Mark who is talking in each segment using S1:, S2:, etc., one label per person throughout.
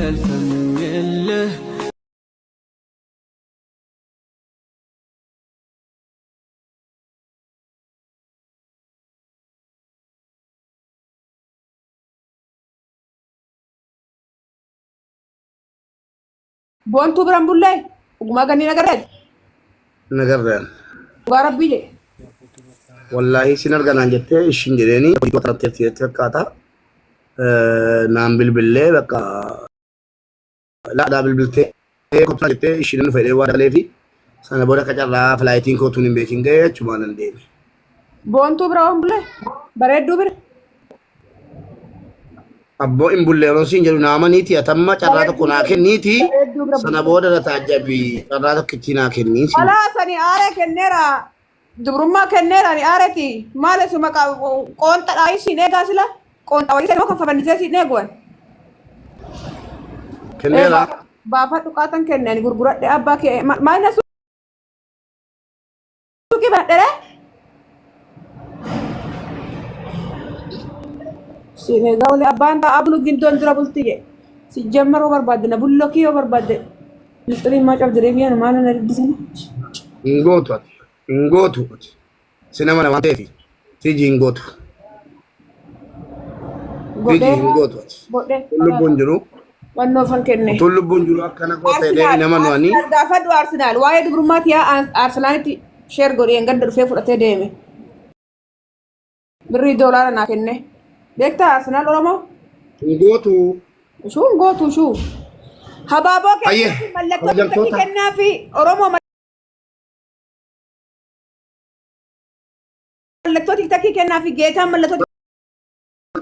S1: الفم يله
S2: Boontuu biraan bullee dhugumaa ganni nagarreeti.
S3: nagarreen
S2: Dhugaa rabbii jee.
S3: wallahi sin arganaan jettee ishin jedheeni tarteetti jettee fakkaata naan bilbillee bakka laadhaa bilbiltee kottaa jettee ishin nu fedhee waa dalee fi sana booda qacarraa filaayitiin kootuun hin beekin ga'ee achumaan hin deeme.
S2: Boontuu bira waan bullee bareedduu bira.
S3: Abboo hin bullee yeroo siin jedhu naama niiti atamma carraa tokko naa kenniiti
S2: Bareedduu bira
S3: sana booda na taajjabii carraa tokkitti naa kennii.
S2: Walaa sani aaree kenneera. Dubrummaa kenneera ni aareeti. Maal eessu maqaa qoonxa dhaayii siin eegaa sila qoonxa wayii sani kan fafannisee siin eeguwan.
S3: Kenneera.
S2: Baafa dhukaatan kenneen gurguradhe abbaa kee maal na suuqii badhere. Siin eegaa wali abbaan taa'aa bulu gindoon dura bulti je. Si jammaroo barbaadde na bullokii yoo barbaadde. Ministiriin maa cabdiree biyyan maal na dubbisani.
S3: Ingootu ati. Ingootu ati. Sinama nama ta'eefi. Tiji ingootu. Tiji ingootu ati.
S2: Godhee.
S3: Lubbuun jiru.
S2: Wannoo fan kenne.
S3: Tun lubbuun jiru akkana gootee deebi nama nuwanii.
S2: Gaafadhu Arsenaal waa'ee dubrummaati yaa Arsenaalitti sheer godhee gadda dhufee fudhatee deeme. Birrii doolaara naa kenne. Beektaa Arsenaal Oromoo?
S3: Ingootu.
S2: Shuun gootu shuu. Habaaboo
S3: Ayyee.
S2: keessatti mallattoo tiktakii kennaa fi Oromoo mallattoo tiktakii kennaa fi geetaan mallattoo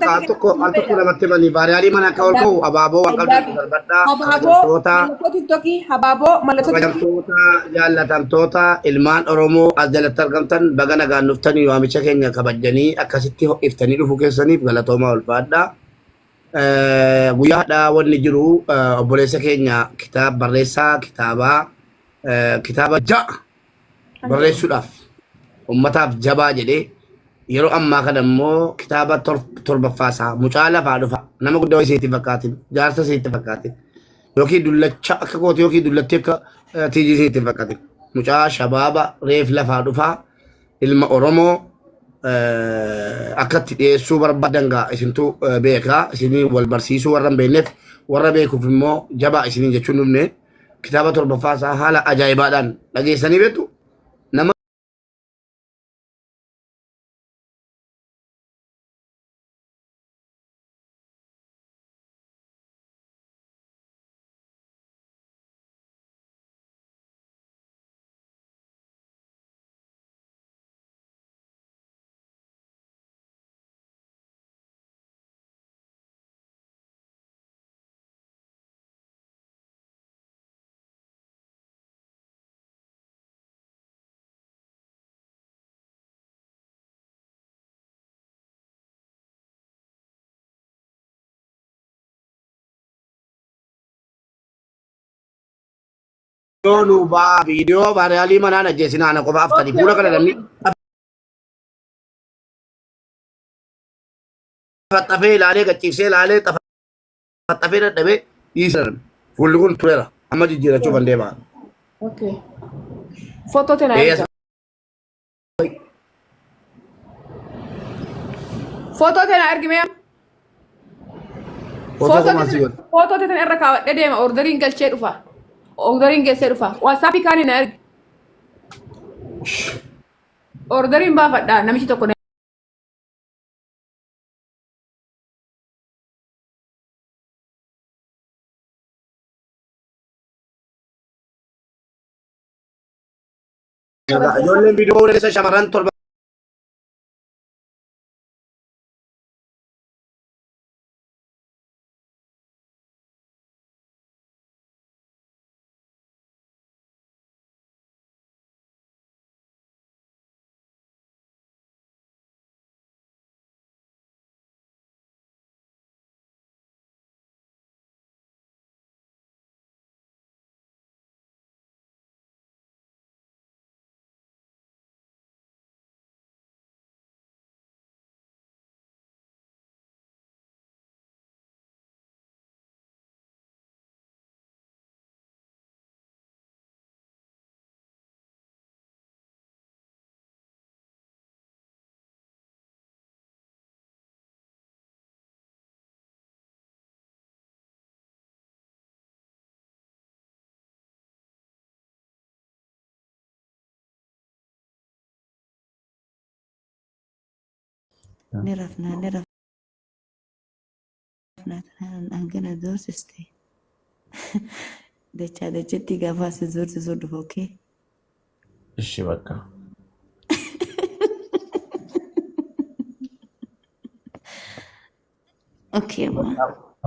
S3: Al tokko namatti manii baariyaalii mana akka ol ka'u abaaboo waan qabdu darbadhaa.
S2: Habaaboo mallattoo tiktokii habaaboo mallattoo
S3: Kabajamtoota jaallatamtoota ilmaan Oromoo as jalatti argamtan baga nagaan dhuftanii waamicha keenya kabajanii akkasitti ho'iftanii dhufuu keessaniif galatoomaa ulfaadhaa. Guyyaadhaa wanni jiru obboleessa keenya kitaaba barreessaa kitaaba ja'a barreessuudhaaf ummataaf jabaa jedhee yeroo ammaa kana immoo kitaaba torbaffaasaa mucaa lafaa dhufa nama guddaa isiitti fakkaatin jaarsa isiitti fakkaatin yookiin dullacha akka kooti yookiin dullatti akka tiijii isiitti fakkaatin mucaa shabaaba reef lafaa dhufaa ilma Oromoo akkatti dhiyeessuu barbaadan gaa isintu beekaa isinii wal barsiisuu warra hin beekneef warra beekuuf immoo jabaa isiniin jechuun dhufne kitaaba torbaffaasaa haala ajaa'ibaadhaan dhageessanii beektu nama video baariyaalii manaan ajjeesinaa ana qofa aftanii fuula kana namni xaffee ilaalee gachiifsee ilaalee xaffee dadhabee dhiisan fuulli kun tureera amma jijjiirachuu kan deemaa.
S2: Okay. Foto tena erga. Foto tena ergi mee? Foto tena irra kaawwadhee deema orderiin galchee dhufa. Orderiin geessee dhufa. WhatsApp kaanii na ergi. Orderiin baafadhaa namichi tokko na
S3: Ijoolleen viidiyoo keessa shamarran torba
S4: نرفنا I'm gonna do this thing. The jetty gave us a sort of okay.
S5: እሺ በቃ
S4: Okay, ma.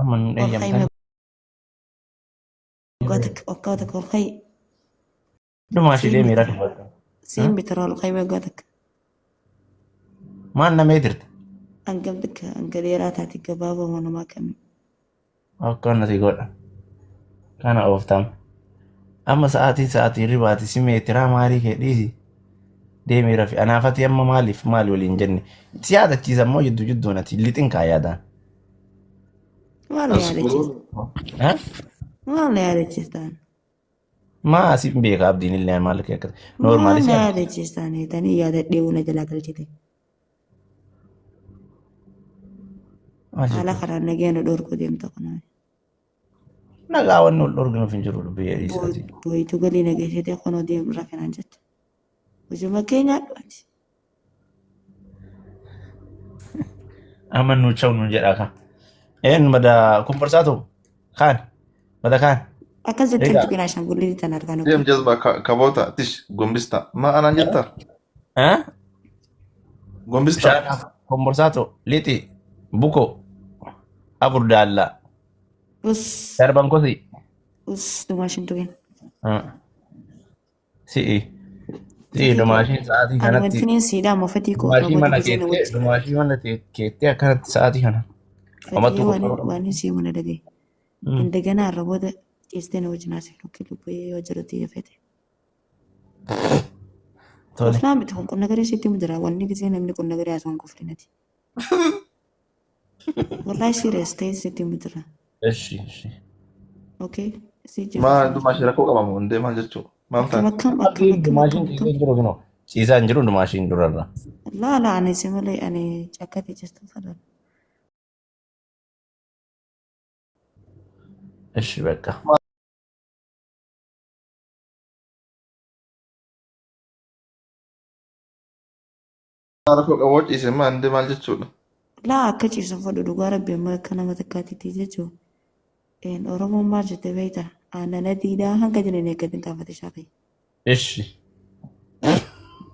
S5: አማን እያምታ
S4: وقاتك والخي
S5: ዱማሽ ደሚራ ተባለ
S4: سين بترى الخي وقاتك
S5: ማን ነው ሜትርት
S4: أنقذك أنقذيرات هاتك بابا وانا ما كمل
S5: akkana ti godha kana oftam amma sa'aatii ribaati si meetiraa maalii kee dhiisi deemii rafi anaafati amma maaliif maali waliin jenne si yaadachiisa immoo jidduun ati lixin kaa yaadaan
S4: والله يا رجل والله يا رجل
S5: maa si beeka abdiin illee maal kee akkata noormaali si
S4: والله يا رجل تاني يا ديونا جلاك الجدي على خير نجينا دور قديم تقنع
S5: nagaa wanni ol dhorginu fin jiru biyya dhiisaati
S4: بوي تقولي نجيش تقنع ديم ركن عنجت وجمع كينيا دواتي
S5: amma nu chau nu jedha ka en mada kumparsaatu kaan mada kaan
S4: أكذب
S5: Egaa.
S4: تنتقل عشان قولي لي تنركنو
S6: ديم جذبة كبوتا تيش قنبستا ما أنا جتا قنبستا
S5: bishaan kumparsaatu lixi buko afur daallaa
S4: بص
S5: darban kosi
S4: بص دوماشين توين
S5: si'i dumaashiin sa'aatii
S4: أنا
S5: kanatti
S4: وانتني سيدا مفتيكو
S5: dumaashii mana keettee dumaashii mana keettee akkanatti sa'aatii kana
S4: فتي واني سيمونا دقي عندنا الربوده جيستين وجناسي كيلو بي وجرتي يفتي
S5: tole
S4: فلان بتكون كنا غير شيء مدرا واني كزين من كنا غير اسون كفرينتي والله سيريس تي سيتي مدرا
S5: እሺ
S4: اوكي سيجي
S6: ما دو ما شركوا كمان من دي ما جتشو ما
S4: كم
S6: أمتى
S4: كم
S5: abdiin dumaashiin keessa hin jiru kunoo ciisaa hin jiru dumaashiin durarra
S4: لا انا سيملي انا جاكاتي جست فلان
S5: እሺ በቃ
S6: شركوا كواتش اسمه عندي ما جتشو
S4: لا اكتشي سفر دوغا ربي ما كان متكاتي تيجو ان اورمو ما جت بيتا انا نديدا هنگا جنين كدن كافتي شافي
S5: እሺ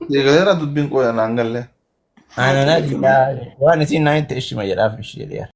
S6: يغير دبين قوي أنا أنقل له
S5: ana na waan isin naa itti ishima jedhaaf ishee dhiyaa